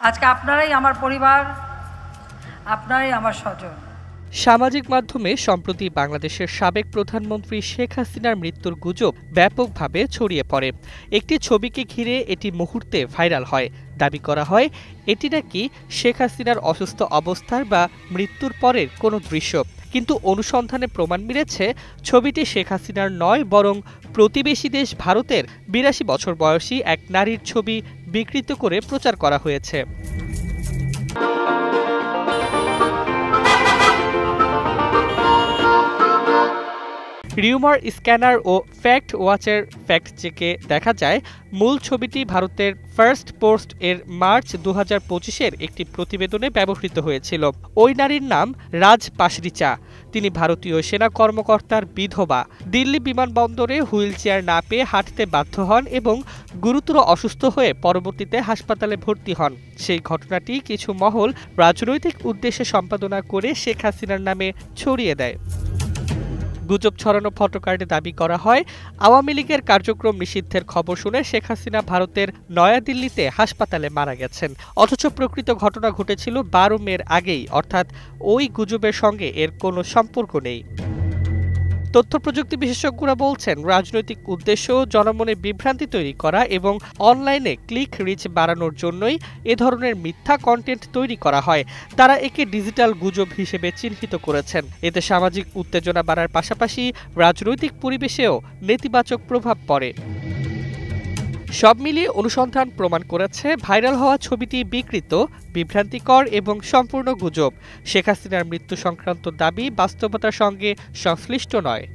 আজকে আপনারাই আমার পরিবার, আপনারাই আমার স্বজন। সামাজিক মাধ্যমে সম্প্রতি বাংলাদেশের সাবেক প্রধানমন্ত্রী শেখ হাসিনার মৃত্যুর গুজব ব্যাপকভাবে ছড়িয়ে পড়ে। একটি ছবিকে ঘিরে এটি মুহূর্তে ভাইরাল হয়। দাবি করা হয় এটি নাকি শেখ হাসিনার অসুস্থ অবস্থার বা মৃত্যুর পরের কোনো দৃশ্য। কিন্তু অনুসন্ধানে প্রমাণ মিলেছে ছবিটি শেখ হাসিনার নয়, বরং প্রতিবেশী দেশ ভারতের ৮২ বছর বয়সী এক নারীর ছবি বিকৃত করে প্রচার করা হয়েছে। রিউমার স্ক্যানার ও ফ্যাক্ট ওয়াচের ফ্যাক্ট চেকে দেখা যায় মূল ছবিটি ভারতের ফার্স্ট পোস্ট এর মার্চ ২০২৫-এর একটি প্রতিবেদনে ব্যবহৃত হয়েছিল। ওই নারীর নাম রাজ পাশরিচা। তিনি ভারতীয় সেনা কর্মকর্তার বিধবা। দিল্লি বিমানবন্দরে হুইল চেয়ার না পেয়ে হাঁটতে বাধ্য হন এবং গুরুতর অসুস্থ হয়ে পরবর্তীতে হাসপাতালে ভর্তি হন। সেই ঘটনাটি কিছু মহল রাজনৈতিক উদ্দেশ্যে সম্পাদনা করে শেখ হাসিনার নামে ছড়িয়ে দেয়। গুজব ছড়ানো ফটোকার্ডে দাবি করা হয় আওয়ামী লীগের কার্যক্রম নিষিদ্ধের খবর শুনে শেখ হাসিনা ভারতের নয়াদিল্লিতে হাসপাতালে মারা গেছেন। অথচ প্রকৃত ঘটনা ঘটেছিল ১২ মের আগেই, অর্থাৎ ওই গুজবের সঙ্গে এর কোনো সম্পর্ক নেই। তথ্য প্রযুক্তি বিশেষজ্ঞরা বলছেন, রাজনৈতিক উদ্দেশ্য, জনমনে বিভ্রান্তি তৈরি করা এবং অনলাইনে ক্লিক রিচ বাড়ানোর জন্যই এ ধরনের মিথ্যা কন্টেন্ট তৈরি করা হয়। তারা একে ডিজিটাল গুজব হিসেবে চিহ্নিত করেছেন। এতে সামাজিক উত্তেজনা বাড়ার পাশাপাশি রাজনৈতিক পরিবেশেও নেতিবাচক প্রভাব পড়ে। সব মিলিয়ে অনুসন্ধান প্রমাণ করেছে ভাইরাল হওয়া ছবিটি বিকৃত, বিভ্রান্তিকর এবং সম্পূর্ণ গুজব। শেখ হাসিনার মৃত্যু সংক্রান্ত দাবি বাস্তবতার সঙ্গে সংশ্লিষ্ট নয়।